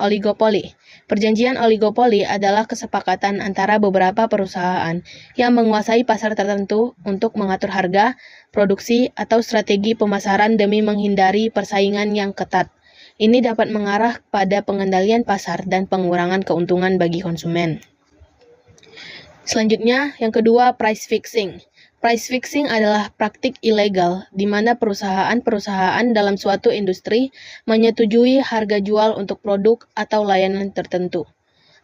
Oligopoli. Perjanjian oligopoli adalah kesepakatan antara beberapa perusahaan yang menguasai pasar tertentu untuk mengatur harga, produksi, atau strategi pemasaran demi menghindari persaingan yang ketat. Ini dapat mengarah pada pengendalian pasar dan pengurangan keuntungan bagi konsumen. Selanjutnya, yang kedua, price fixing. Price fixing adalah praktik ilegal di mana perusahaan-perusahaan dalam suatu industri menyetujui harga jual untuk produk atau layanan tertentu.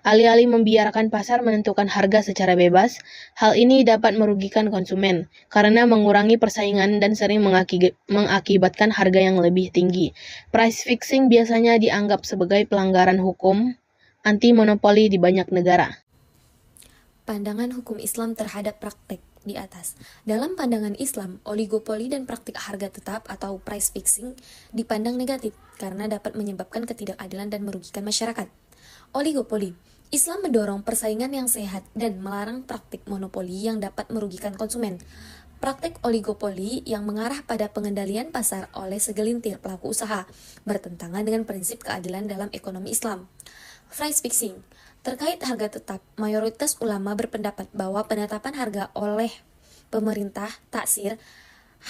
Alih-alih membiarkan pasar menentukan harga secara bebas, hal ini dapat merugikan konsumen karena mengurangi persaingan dan sering mengakibatkan harga yang lebih tinggi. Price fixing biasanya dianggap sebagai pelanggaran hukum anti-monopoli di banyak negara. Pandangan hukum Islam terhadap praktik di atas. Dalam pandangan Islam, oligopoli dan praktik harga tetap atau price fixing dipandang negatif karena dapat menyebabkan ketidakadilan dan merugikan masyarakat. Oligopoli. Islam mendorong persaingan yang sehat dan melarang praktik monopoli yang dapat merugikan konsumen. Praktik oligopoli yang mengarah pada pengendalian pasar oleh segelintir pelaku usaha bertentangan dengan prinsip keadilan dalam ekonomi Islam. Price fixing. Terkait harga tetap, mayoritas ulama berpendapat bahwa penetapan harga oleh pemerintah taksir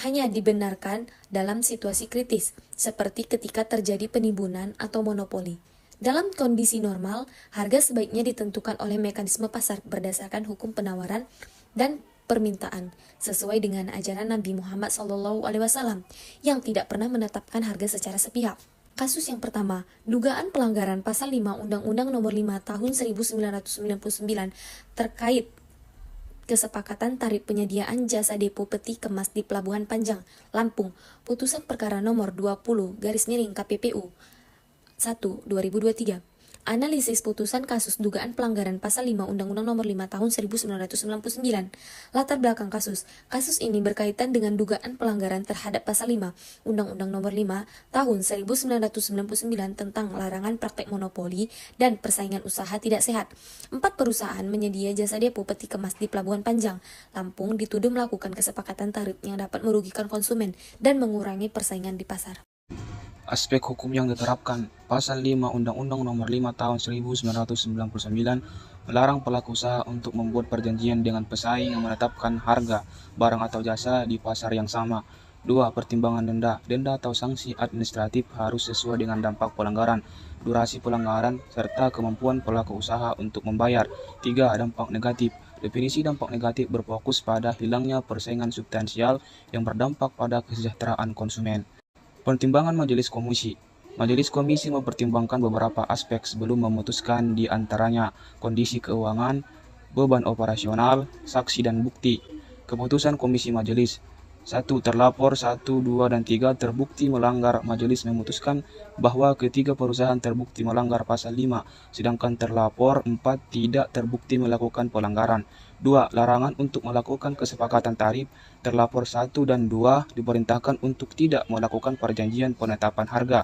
hanya dibenarkan dalam situasi kritis, seperti ketika terjadi penimbunan atau monopoli. Dalam kondisi normal, harga sebaiknya ditentukan oleh mekanisme pasar berdasarkan hukum penawaran dan permintaan, sesuai dengan ajaran Nabi Muhammad SAW yang tidak pernah menetapkan harga secara sepihak. Kasus yang pertama, dugaan pelanggaran pasal 5 Undang-Undang Nomor 5 Tahun 1999 terkait kesepakatan tarif penyediaan jasa depo peti kemas di Pelabuhan Panjang, Lampung. Putusan perkara nomor 20/KPPU 1/2023. Analisis putusan kasus dugaan pelanggaran pasal 5 Undang-Undang Nomor 5 Tahun 1999. Latar belakang kasus. Kasus ini berkaitan dengan dugaan pelanggaran terhadap pasal 5 Undang-Undang Nomor 5 Tahun 1999 tentang larangan praktek monopoli dan persaingan usaha tidak sehat. 4 perusahaan menyedia jasa depo peti kemas di Pelabuhan Panjang, Lampung dituduh melakukan kesepakatan tarif yang dapat merugikan konsumen dan mengurangi persaingan di pasar. Aspek hukum yang diterapkan. Pasal 5 Undang-Undang Nomor 5 Tahun 1999 melarang pelaku usaha untuk membuat perjanjian dengan pesaing yang menetapkan harga barang atau jasa di pasar yang sama. 2. Pertimbangan denda. Denda atau sanksi administratif harus sesuai dengan dampak pelanggaran, durasi pelanggaran, serta kemampuan pelaku usaha untuk membayar. 3. Dampak negatif. Definisi dampak negatif berfokus pada hilangnya persaingan substansial yang berdampak pada kesejahteraan konsumen. Pertimbangan Majelis Komisi. Majelis Komisi mempertimbangkan beberapa aspek sebelum memutuskan, di antaranya kondisi keuangan, beban operasional, saksi dan bukti. Keputusan Komisi Majelis. 1. Terlapor 1, 2, dan 3 terbukti melanggar. Majelis memutuskan bahwa ketiga perusahaan terbukti melanggar pasal 5, sedangkan terlapor 4 tidak terbukti melakukan pelanggaran. 2. Larangan untuk melakukan kesepakatan tarif. Terlapor 1 dan 2 diperintahkan untuk tidak melakukan perjanjian penetapan harga.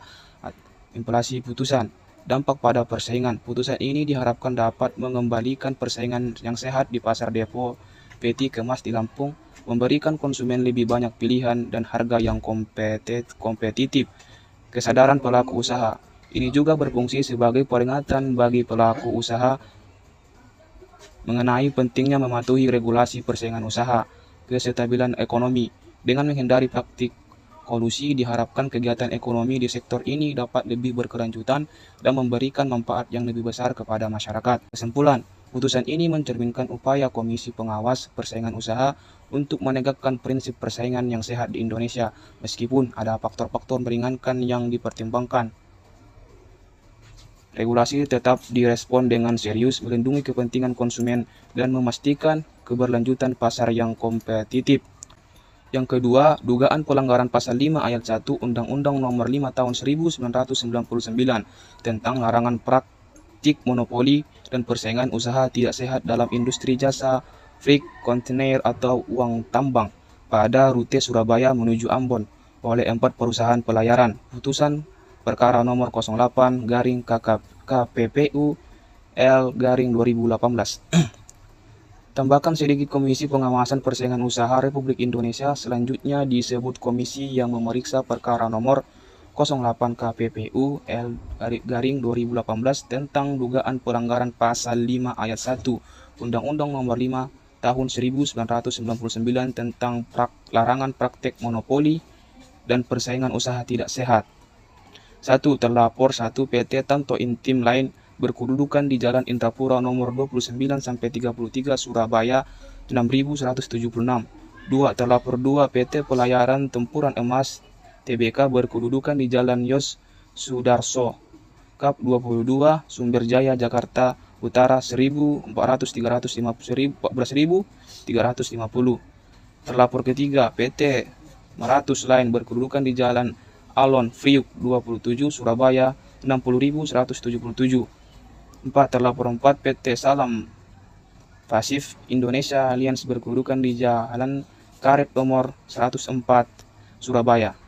Implikasi putusan. Dampak pada persaingan. Putusan ini diharapkan dapat mengembalikan persaingan yang sehat di pasar depo peti kemas di Lampung, memberikan konsumen lebih banyak pilihan dan harga yang kompetitif. Kesadaran pelaku usaha. Ini juga berfungsi sebagai peringatan bagi pelaku usaha mengenai pentingnya mematuhi regulasi persaingan usaha. Kestabilan ekonomi. Dengan menghindari praktik kolusi, diharapkan kegiatan ekonomi di sektor ini dapat lebih berkelanjutan dan memberikan manfaat yang lebih besar kepada masyarakat. Kesimpulan, putusan ini mencerminkan upaya Komisi Pengawas Persaingan Usaha untuk menegakkan prinsip persaingan yang sehat di Indonesia, meskipun ada faktor-faktor meringankan yang dipertimbangkan. Regulasi tetap direspon dengan serius, melindungi kepentingan konsumen, dan memastikan keberlanjutan pasar yang kompetitif. Yang kedua, dugaan pelanggaran pasal 5 ayat 1 Undang-Undang Nomor 5 Tahun 1999 tentang larangan praktik monopoli dan persaingan usaha tidak sehat dalam industri jasa freight kontainer atau uang tambang pada rute Surabaya menuju Ambon oleh 4 perusahaan pelayaran. Putusan perkara nomor 08/KPPU L/2018. Tambahkan sedikit, Komisi Pengawasan Persaingan Usaha Republik Indonesia selanjutnya disebut komisi yang memeriksa perkara nomor 08 KPPU L-2018 tentang dugaan pelanggaran pasal 5 ayat 1 Undang-Undang Nomor 5 Tahun 1999 tentang larangan praktek monopoli dan persaingan usaha tidak sehat. 1. Terlapor 1 PT Tanto Intim Line berkedudukan di Jalan Indrapura nomor 29-33 Surabaya 6176. 2. Terlapor 2 PT Pelayaran Tempuran Emas Tbk berkedudukan di Jalan Yos Sudarso Kap 22 Sumberjaya Jakarta Utara 14.350. Terlapor ketiga PT Maratus Line berkedudukan di Jalan Alon Priuk 27 Surabaya 60.177. 4. Terlapor 4 PT Salam Pasif Indonesia Alliance berkedudukan di Jalan Karet nomor 104 Surabaya